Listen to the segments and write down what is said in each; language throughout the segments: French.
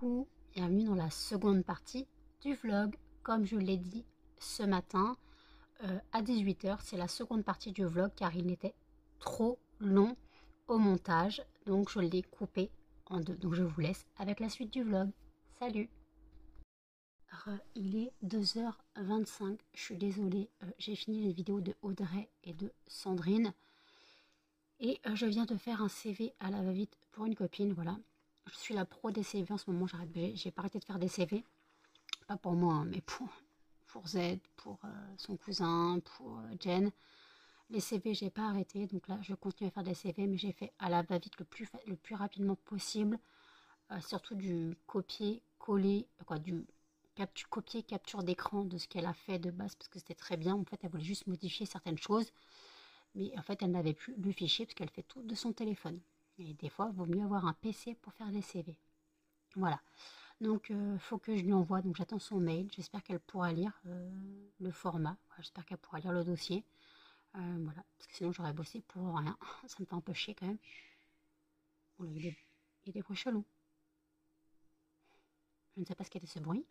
Coucou, bienvenue dans la seconde partie du vlog. Comme je l'ai dit ce matin à 18 h, c'est la seconde partie du vlog car il était trop long au montage. Donc je l'ai coupé en deux. Donc je vous laisse avec la suite du vlog. Salut! Il est 2h25, je suis désolée, j'ai fini les vidéos de Audrey et de Sandrine. Et je viens de faire un CV à la va-vite pour une copine, voilà. Je suis la pro des CV en ce moment, j'ai pas arrêté de faire des CV. Pas pour moi, hein, mais pour Z, pour son cousin, pour Jen. Les CV, j'ai pas arrêté, donc là, je continue à faire des CV, mais j'ai fait à la va-vite le plus rapidement possible. Surtout du copier-coller, du copier, capture d'écran de ce qu'elle a fait de base, parce que c'était très bien. En fait, elle voulait juste modifier certaines choses. Mais en fait, elle n'avait plus le fichier parce qu'elle fait tout de son téléphone. Et des fois, il vaut mieux avoir un PC pour faire des CV. Voilà. Donc, faut que je lui envoie. Donc, j'attends son mail. J'espère qu'elle pourra lire le format. Voilà, j'espère qu'elle pourra lire le dossier. Voilà. Parce que sinon, j'aurais bossé pour rien. Ça me fait un peu chier quand même. Bon, il y a des bruits chelous. Je ne sais pas ce qu'était ce bruit.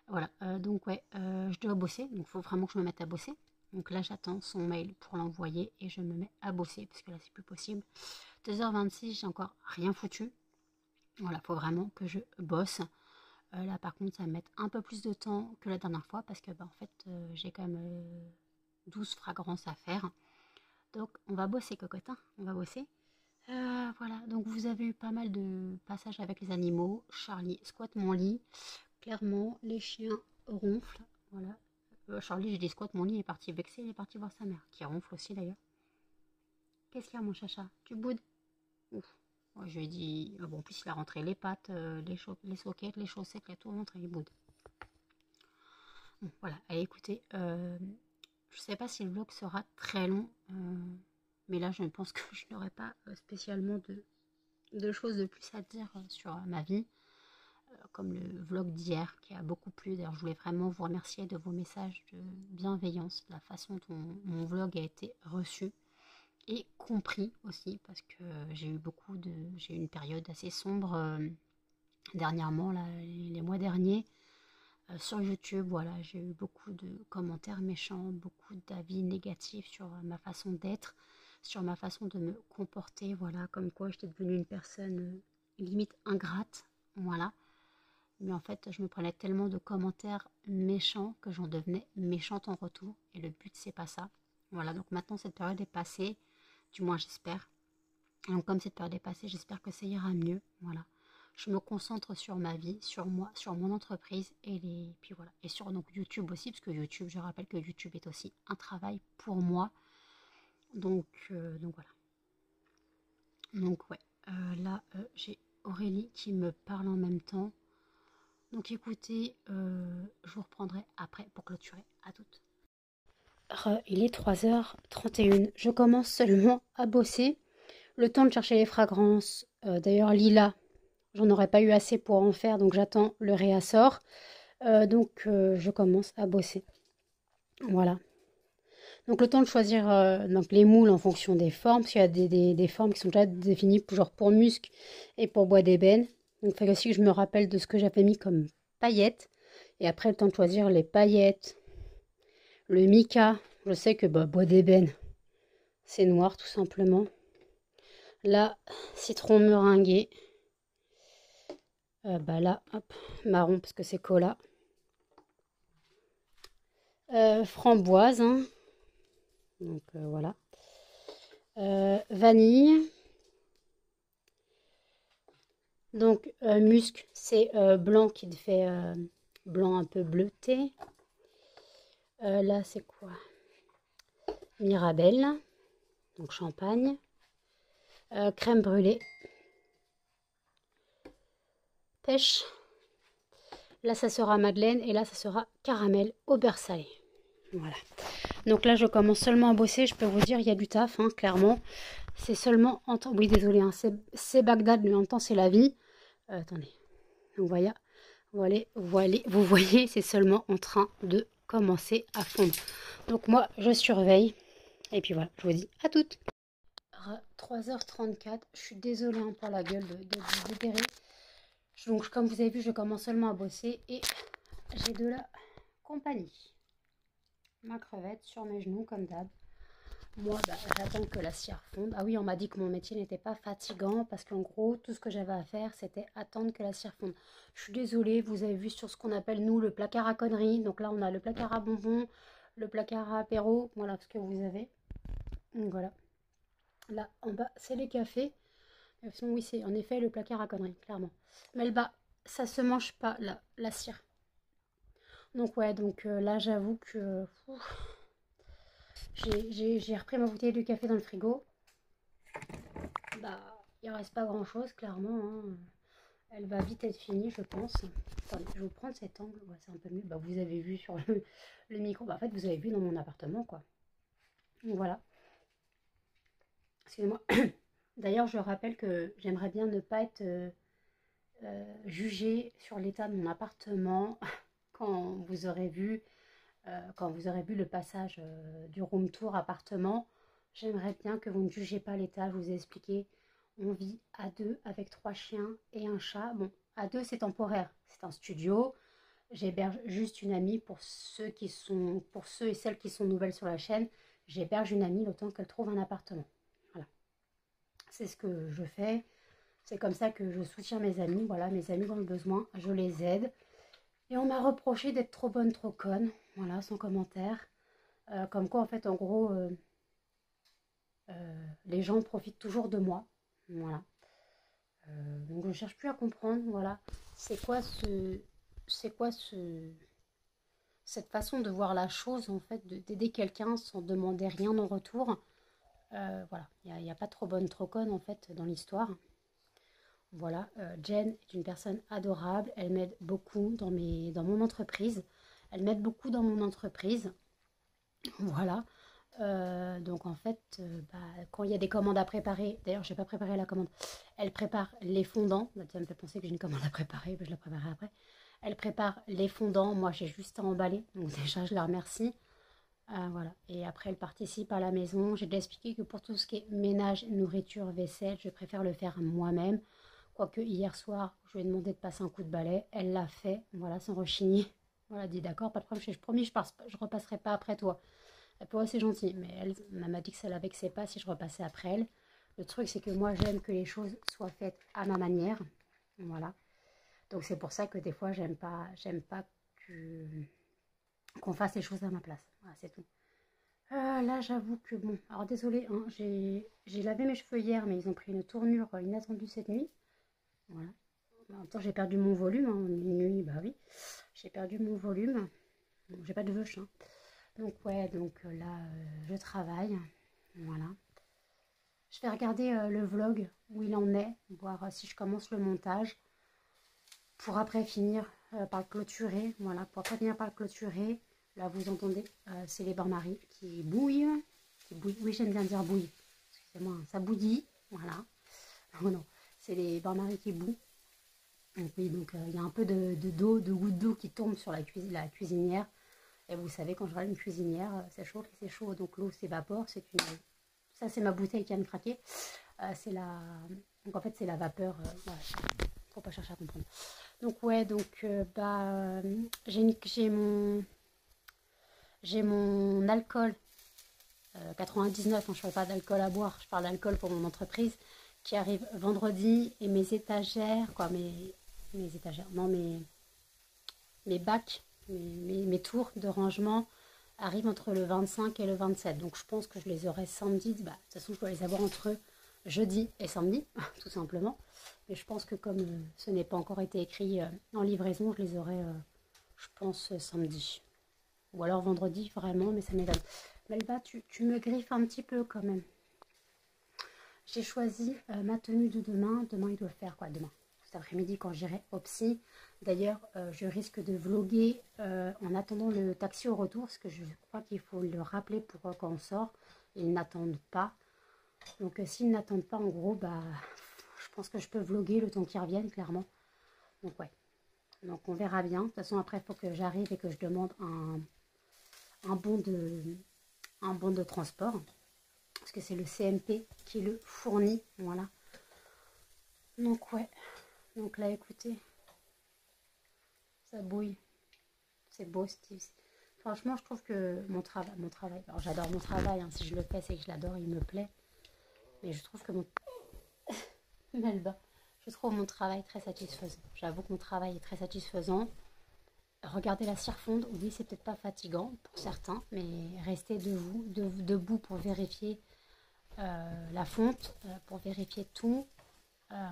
Voilà. Donc, ouais, je dois bosser. Donc, il faut vraiment que je me mette à bosser. Donc là, j'attends son mail pour l'envoyer et je me mets à bosser parce que là, c'est plus possible. 2h26, j'ai encore rien foutu. Voilà, il faut vraiment que je bosse. Là, par contre, ça va mettre un peu plus de temps que la dernière fois parce que, en fait, j'ai quand même 12 fragrances à faire. Donc, on va bosser, cocotin, on va bosser. Voilà, donc vous avez eu pas mal de passages avec les animaux. Charlie squatte mon lit. Clairement, les chiens ronflent. Voilà. Charlie, j'ai dit squatte mon lit, il est parti vexé, il est parti voir sa mère, qui ronfle aussi d'ailleurs. Qu'est-ce qu'il y a, mon chacha? Tu boudes? Ouf. Moi, je lui ai dit. Bon, en plus, il a rentré les pattes, les soquettes, les chaussettes, il a tout rentré, il boude. Bon, voilà, allez, écoutez, je sais pas si le vlog sera très long, mais là, je pense que je n'aurai pas spécialement de choses de plus à dire sur ma vie. Comme le vlog d'hier qui a beaucoup plu. D'ailleurs, je voulais vraiment vous remercier de vos messages de bienveillance, de la façon dont mon vlog a été reçu et compris aussi, parce que j'ai eu une période assez sombre dernièrement, là, les mois derniers. Sur YouTube, voilà, j'ai eu beaucoup de commentaires méchants, beaucoup d'avis négatifs sur ma façon d'être, sur ma façon de me comporter, voilà, comme quoi j'étais devenue une personne limite ingrate, voilà. Mais en fait, je me prenais tellement de commentaires méchants que j'en devenais méchante en retour. Et le but, c'est pas ça. Voilà, donc maintenant, cette période est passée. Du moins, j'espère. Et donc, comme cette période est passée, j'espère que ça ira mieux. Voilà. Je me concentre sur ma vie, sur moi, sur mon entreprise. Puis voilà. Et sur donc, YouTube aussi, parce que YouTube, je rappelle que YouTube est aussi un travail pour moi. Donc voilà. Donc, ouais. Là, j'ai Aurélie qui me parle en même temps. Donc écoutez, je vous reprendrai après pour clôturer. À toutes. Il est 3h31. Je commence seulement à bosser. Le temps de chercher les fragrances. D'ailleurs, Lila, j'en aurais pas eu assez pour en faire, donc j'attends le réassort. Donc je commence à bosser. Voilà. Donc le temps de choisir donc les moules en fonction des formes, parce qu'il y a des formes qui sont déjà définies, genre pour musc et pour bois d'ébène. Donc il fallait aussi que je me rappelle de ce que j'avais mis comme paillettes. Et après, le temps de choisir les paillettes. Le mica, je sais que bois d'ébène, c'est noir tout simplement. Là, citron meringué. Là, hop, marron parce que c'est cola. Framboise, hein. Donc voilà. Vanille. Donc musc, c'est blanc qui te fait blanc un peu bleuté. Là, c'est quoi? Mirabelle, donc champagne. Crème brûlée. Pêche. Là, ça sera madeleine et là, ça sera caramel au beurre salé. Voilà. Donc là, je commence seulement à bosser. Je peux vous dire, il y a du taf, hein, clairement. C'est seulement en temps... Oui, désolé, hein, c'est Bagdad, mais en même temps, c'est la vie. Attendez. Donc voilà. Vous voyez, c'est seulement en train de commencer à fondre. Donc moi, je surveille. Et puis voilà, je vous dis à toutes. 3h34. Je suis désolée hein, pour la gueule de débérer. Donc, comme vous avez vu, je commence seulement à bosser et j'ai de la compagnie. Ma crevette sur mes genoux, comme d'hab. Moi, bah, j'attends que la cire fonde. Ah oui, on m'a dit que mon métier n'était pas fatigant parce qu'en gros, tout ce que j'avais à faire, c'était attendre que la cire fonde. Je suis désolée, vous avez vu sur ce qu'on appelle, nous, le placard à conneries. Donc là, on a le placard à bonbons, le placard à apéro. Voilà ce que vous avez. Donc voilà. Là, en bas, c'est les cafés. Oui, c'est en effet le placard à conneries, clairement. Mais le bas, ça se mange pas, la cire. Donc ouais, donc là, j'avoue que... J'ai repris ma bouteille de café dans le frigo. Bah, il ne reste pas grand chose, clairement. Hein. Elle va vite être finie, je pense. Attendez, je vais vous prendre cet angle. Ouais, c'est un peu mieux. Bah, vous avez vu sur le micro. Bah, en fait, vous avez vu dans mon appartement, quoi. Donc voilà. Excusez-moi. D'ailleurs, je rappelle que j'aimerais bien ne pas être jugée sur l'état de mon appartement quand vous aurez vu le passage du room tour appartement. J'aimerais bien que vous ne jugez pas l'état. Je vous ai expliqué. On vit à deux avec 3 chiens et un chat. Bon, à deux, c'est temporaire. C'est un studio. J'héberge juste une amie pour ceux et celles qui sont nouvelles sur la chaîne. J'héberge une amie le temps qu'elle trouve un appartement. Voilà. C'est ce que je fais. C'est comme ça que je soutiens mes amis. Voilà, mes amis dans le besoin, je les aide. Et on m'a reproché d'être trop bonne, trop conne. Voilà, sans commentaire. Comme quoi, en fait, en gros, les gens profitent toujours de moi. Voilà. Donc je ne cherche plus à comprendre, voilà. C'est quoi cette façon de voir la chose, en fait, d'aider quelqu'un sans demander rien en retour. Voilà, il n'y a pas trop bonne, trop conne, en fait, dans l'histoire. Voilà, Jen est une personne adorable. Elle m'aide beaucoup dans mon entreprise. Elle m'aide beaucoup dans mon entreprise. Voilà. Donc en fait, bah, quand il y a des commandes à préparer, d'ailleurs je n'ai pas préparé la commande, elle prépare les fondants, ça me fait penser que j'ai une commande à préparer, mais je la préparerai après. Elle prépare les fondants, moi j'ai juste à emballer, donc déjà je la remercie. Voilà. Et après elle participe à la maison. J'ai déjà expliqué que pour tout ce qui est ménage, nourriture, vaisselle, je préfère le faire moi-même. Quoique hier soir, je lui ai demandé de passer un coup de balai, elle l'a fait, voilà, sans rechigner. Voilà, dit d'accord, pas de problème, je promis, je repasserai pas après toi. Ouais, c'est gentil, mais elle m'a dit que ça la vexait pas si je repassais après elle. Le truc, c'est que moi, j'aime que les choses soient faites à ma manière. Voilà. Donc, c'est pour ça que des fois, j'aime pas qu'on fasse les choses à ma place. Voilà, c'est tout. Là, j'avoue que bon. Alors, désolé, hein, j'ai lavé mes cheveux hier, mais ils ont pris une tournure inattendue cette nuit. Voilà. En même temps, j'ai perdu mon volume. Hein, une nuit, bah oui. J'ai perdu mon volume. Bon, j'ai pas de veuche, hein. Donc ouais, donc là, je travaille, voilà. Je vais regarder le vlog où il en est, voir si je commence le montage, pour après finir par le clôturer, voilà, pour après finir par le clôturer. Là, vous entendez, c'est les bains-maries qui bouillent, oui, j'aime bien dire bouille, excusez-moi, ça bouillit, voilà. Oh non, c'est les bains-maries qui bouillent. Donc oui, donc il y a un peu de gouttes d'eau qui tombent sur la cuisinière. Et vous savez, quand je râle une cuisinière, c'est chaud, c'est chaud, donc l'eau s'évapore. Ça, c'est ma bouteille qui vient de craquer. Donc en fait, c'est la vapeur. Voilà. Faut pas chercher à comprendre. Donc ouais, donc j'ai mon alcool 99. Hein, je ne parle pas d'alcool à boire, je parle d'alcool pour mon entreprise qui arrive vendredi, et mes étagères, mes étagères, non mes bacs. Mes tours de rangement arrivent entre le 25 et le 27. Donc je pense que je les aurai samedi. Bah, de toute façon, je dois les avoir entre jeudi et samedi, tout simplement. Mais je pense que comme ce n'est pas encore été écrit en livraison, je les aurai, je pense, samedi. Ou alors vendredi, vraiment, mais ça m'étonne. Melba, tu me griffes un petit peu quand même. J'ai choisi ma tenue de demain. Demain, il doit faire quoi demain? Cet après-midi quand j'irai au psy. D'ailleurs, je risque de vlogger en attendant le taxi au retour, parce que je crois qu'il faut le rappeler pour quand on sort. Ils n'attendent pas. Donc s'ils n'attendent pas, en gros, bah, je pense que je peux vlogger le temps qu'ils reviennent, clairement. Donc ouais. Donc on verra bien. De toute façon, après, il faut que j'arrive et que je demande un bon de transport. parce que c'est le CMP qui le fournit, voilà. Donc ouais, donc là écoutez, ça bouille, c'est beau Steve. Franchement je trouve que mon travail, alors j'adore mon travail, hein. Si je le fais c'est que je l'adore, il me plaît, mais je trouve que Melba, je trouve mon travail très satisfaisant. J'avoue que mon travail est très satisfaisant. Regarder la cire fondre, oui c'est peut-être pas fatigant pour certains, mais rester debout pour vérifier la fonte, pour vérifier tout.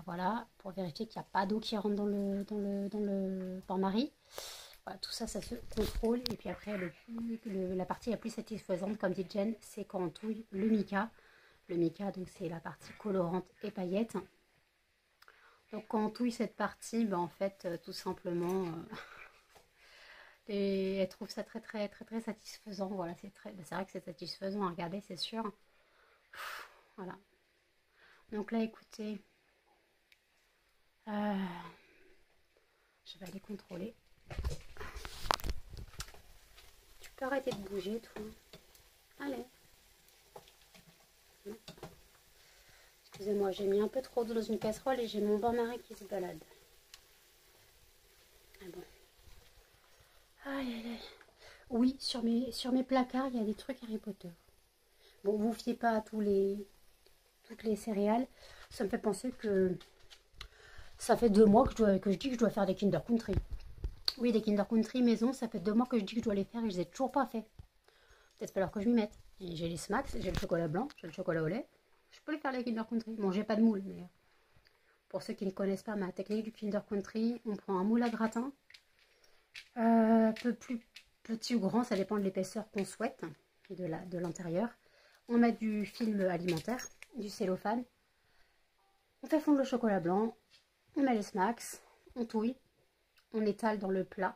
Voilà, pour vérifier qu'il n'y a pas d'eau qui rentre dans le bain-marie. Voilà, tout ça, ça se contrôle. Et puis après, la partie la plus satisfaisante, comme dit Jen, c'est quand on touille le mica. Le mica, donc c'est la partie colorante et paillettes. Donc quand on touille cette partie, ben, en fait, tout simplement, elle trouve ça très très très très satisfaisant. Voilà, c'est vrai que c'est satisfaisant à regarder, c'est sûr. Voilà. Donc là, écoutez. Je vais aller contrôler. Tu peux arrêter de bouger, toi. Allez. Excusez-moi, j'ai mis un peu trop d'eau dans une casserole et j'ai mon bain-marie qui se balade. Ah bon. Aïe, aïe, aïe. Oui, sur mes placards, il y a des trucs Harry Potter. Bon, vous ne fiez pas à toutes les céréales. Ça me fait penser que ça fait 2 mois que je dis que je dois faire des Kinder Country. Oui, des Kinder Country maison, ça fait 2 mois que je dis que je dois les faire et je les ai toujours pas fait. Peut-être falloir que je m'y mette. J'ai les smacks, j'ai le chocolat blanc, j'ai le chocolat au lait. Je peux les faire les Kinder Country. Bon, j'ai pas de moule, mais pour ceux qui ne connaissent pas ma technique du Kinder Country, on prend un moule à gratin. Un peu plus petit ou grand, ça dépend de l'épaisseur qu'on souhaite de l'intérieur. On met du film alimentaire, du cellophane. On fait fondre le chocolat blanc. On met les smacks. On touille. On étale dans le plat.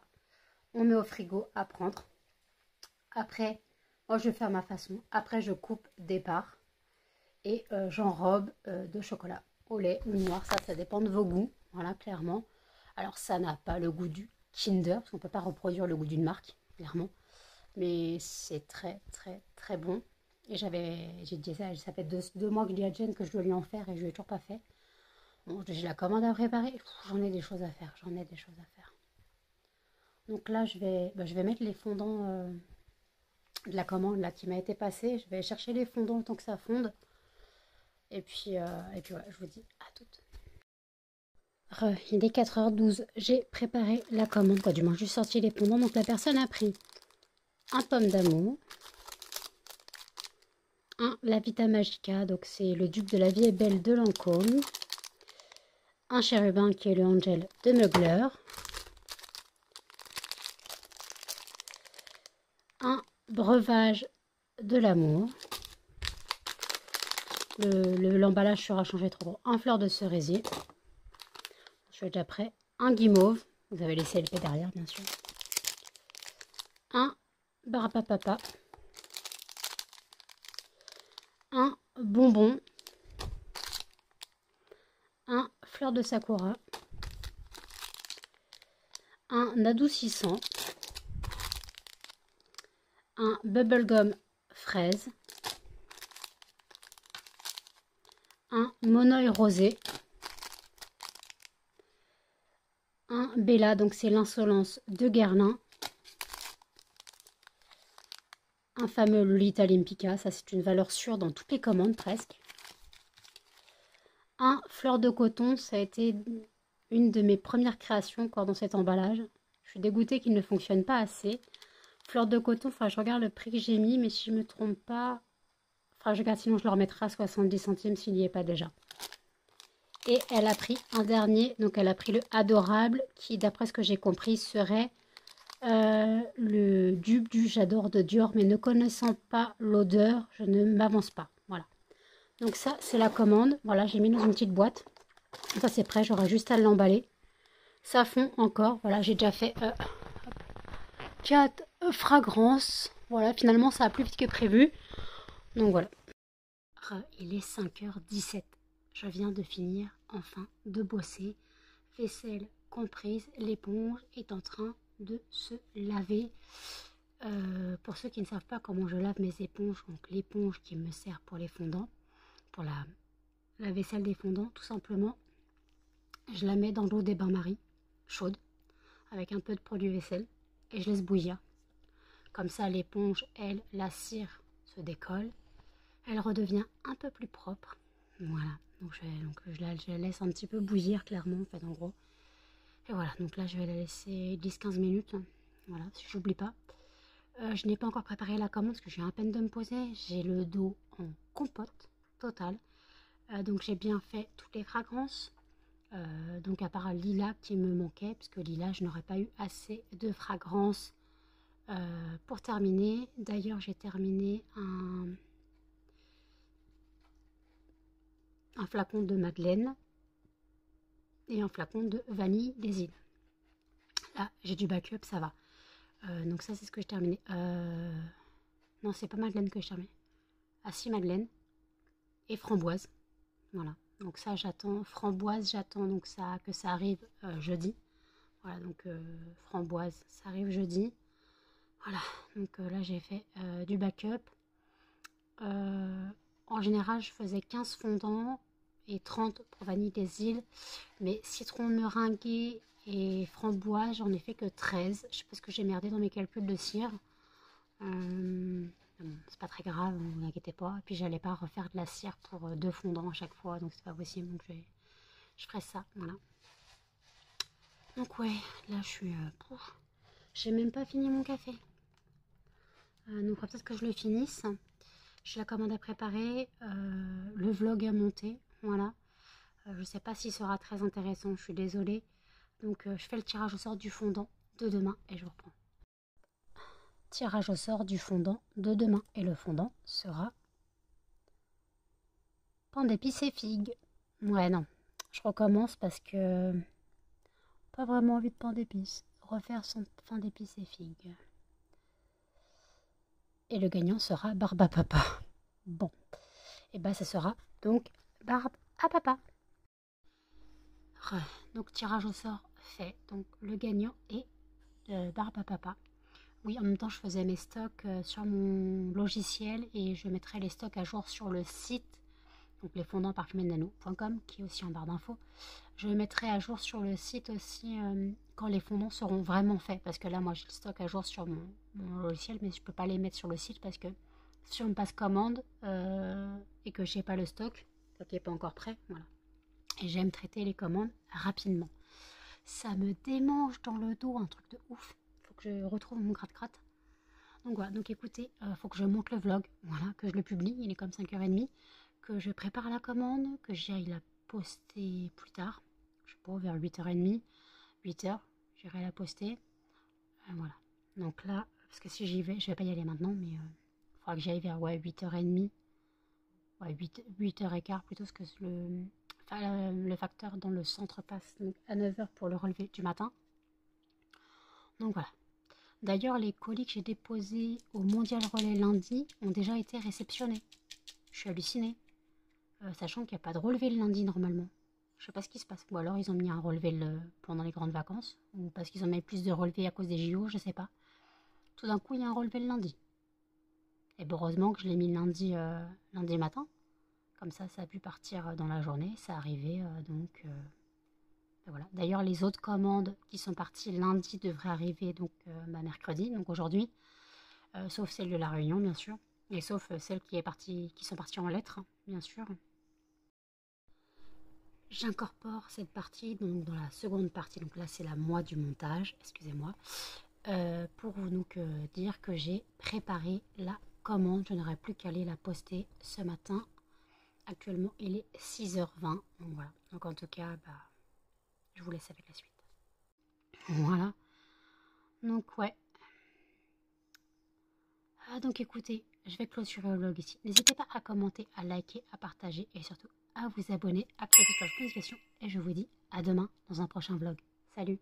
On met au frigo à prendre. Après, moi je vais faire ma façon. Après, je coupe des parts. Et j'enrobe de chocolat au lait ou noir. Ça dépend de vos goûts. Voilà, clairement. Alors, ça n'a pas le goût du Kinder, parce qu'on ne peut pas reproduire le goût d'une marque, clairement. Mais c'est très, très, très bon. Et j'ai dit ça fait deux mois que je dis à Jen que je dois lui en faire et je ne l'ai toujours pas fait. Bon, j'ai la commande à préparer. J'en ai des choses à faire. Donc là, je vais mettre les fondants de la commande là qui m'a été passée. Je vais chercher les fondants tant que ça fonde. Et puis voilà, je vous dis à toutes. Il est 4h12. J'ai préparé la commande, du moins j'ai sorti les fondants. Donc la personne a pris un pomme d'amour, la Vita Magica, donc c'est le dupe de la vie est belle de Lancôme, un chérubin qui est le Angel de Mugler, un breuvage de l'amour, l'emballage sera changé trop gros, un fleur de cerisier, je suis déjà prêt, un guimauve, vous avez les CLP derrière bien sûr, un barapapapa, un bonbon, un fleur de sakura, un adoucissant, un bubblegum fraise, un monoeil rosé, un Bella, donc c'est l'insolence de Guerlain, un fameux Lolita Olympica, ça c'est une valeur sûre dans toutes les commandes presque, un fleur de coton, ça a été une de mes premières créations dans cet emballage. Je suis dégoûtée qu'il ne fonctionne pas assez. Fleur de coton, enfin je regarde le prix que j'ai mis, mais si je ne me trompe pas, je regarde, sinon je le remettrai à 70 centimes s'il n'y est pas déjà. Et elle a pris un dernier, donc elle a pris le Adorable, qui d'après ce que j'ai compris serait le dupe du J'adore de Dior, mais ne connaissant pas l'odeur, je ne m'avance pas. Voilà. Donc ça, c'est la commande. Voilà, j'ai mis dans une petite boîte. Ça, c'est prêt, j'aurai juste à l'emballer. Ça fond encore. Voilà, j'ai déjà fait 4 fragrances. Voilà, finalement, ça a plus vite que prévu. Donc voilà. Il est 5h17. Je viens de finir enfin de bosser. Vaisselle comprise, l'éponge est en train de se laver. Pour ceux qui ne savent pas comment je lave mes éponges, donc l'éponge qui me sert pour les fondants, pour la vaisselle des fondants, tout simplement, je la mets dans l'eau des bains-maries, chaude, avec un peu de produit vaisselle, et je laisse bouillir. Comme ça, l'éponge, elle, la cire se décolle, elle redevient un peu plus propre. Voilà, donc je la laisse un petit peu bouillir, clairement, en fait, en gros. Et voilà, donc là, je vais la laisser 10-15 minutes, voilà, si j'oublie pas. Je n'ai pas encore préparé la commande parce que je viens à peine de me poser. J'ai le dos en compote totale. Donc j'ai bien fait toutes les fragrances. Donc à part Lila qui me manquait, puisque Lila, je n'aurais pas eu assez de fragrances pour terminer. D'ailleurs, j'ai terminé un flacon de Madeleine et un flacon de vanille des îles. Là, j'ai du backup, ça va. Donc ça, c'est ce que j'ai terminé. Non, c'est pas Madeleine que j'ai terminé. Ah si, Madeleine et framboise. Voilà. Donc ça, j'attends. Framboise, j'attends donc ça que ça arrive jeudi. Voilà, donc framboise, ça arrive jeudi. Voilà, donc là, j'ai fait du backup. En général, je faisais 15 fondants et 30 pour vanille des îles. Mais citron meringué et framboise, j'en ai fait que 13. Je sais pas ce que j'ai merdé dans mes calculs de cire. Bon, c'est pas très grave, ne vous inquiétez pas. Et puis j'allais pas refaire de la cire pour 2 fondants à chaque fois, donc c'est pas possible. Donc je ferai ça, voilà. Donc ouais, là je suis... j'ai même pas fini mon café. Donc peut-être que je le finisse. J'ai la commande à préparer, le vlog à monter, voilà. Je sais pas s'il sera très intéressant, je suis désolée. Donc je fais le tirage au sort du fondant de demain et je vous reprends. Tirage au sort du fondant de demain et le fondant sera pain d'épices et figues. Ouais, non, je recommence parce que pas vraiment envie de pain d'épices. Refaire son pain d'épices et figues. Et le gagnant sera barbe à papa. Bon, et bah ça sera donc barbe à papa. Donc tirage au sort fait. Donc le gagnant est barbe à papa. Oui, en même temps je faisais mes stocks sur mon logiciel et je mettrai les stocks à jour sur le site. Donc les fondants parfumésnano.com qui est aussi en barre d'infos. Je mettrai à jour sur le site aussi quand les fondants seront vraiment faits. Parce que là, moi, j'ai le stock à jour sur mon logiciel, mais je ne peux pas les mettre sur le site parce que si on me passe commande et que je n'ai pas le stock, qui n'est pas encore prêt, voilà. Et j'aime traiter les commandes rapidement. Ça me démange dans le dos, un truc de ouf. Il faut que je retrouve mon gratte-gratte. Donc voilà, donc écoutez, faut que je monte le vlog, voilà, que je le publie, il est comme 5h30, que je prépare la commande, que j'aille la poster plus tard, je sais pas, vers 8h30, 8h, j'irai la poster, voilà. Donc là, parce que si j'y vais, je vais pas y aller maintenant, mais il faudra que j'aille vers 8h30, 8h15 plutôt, parce que le facteur dans le centre passe donc, à 9h pour le relevé du matin. Donc voilà. D'ailleurs, les colis que j'ai déposés au Mondial Relais lundi ont déjà été réceptionnés. Je suis hallucinée. Sachant qu'il n'y a pas de relevé le lundi normalement. Je sais pas ce qui se passe. Ou alors ils ont mis un relevé pendant les grandes vacances. Ou parce qu'ils ont mis plus de relevés à cause des JO, je sais pas. Tout d'un coup, il y a un relevé le lundi. Et heureusement que je l'ai mis lundi matin. Comme ça a pu partir dans la journée. Ça arrivait donc... Voilà. D'ailleurs, les autres commandes qui sont parties lundi devraient arriver donc mercredi, donc aujourd'hui, sauf celle de la Réunion, bien sûr, et sauf celles qui sont parties en lettres, bien sûr. J'incorpore cette partie donc dans la seconde partie, donc là c'est la moi du montage, excusez-moi, pour vous donc dire que j'ai préparé la commande. Je n'aurai plus qu'à aller la poster ce matin. Actuellement, il est 6h20, donc voilà. Donc en tout cas, je vous laisse avec la suite. Voilà. Donc ouais. Donc écoutez, je vais clôturer le vlog ici. N'hésitez pas à commenter, à liker, à partager et surtout à vous abonner, à activer la cloche de notification. Et je vous dis à demain dans un prochain vlog. Salut!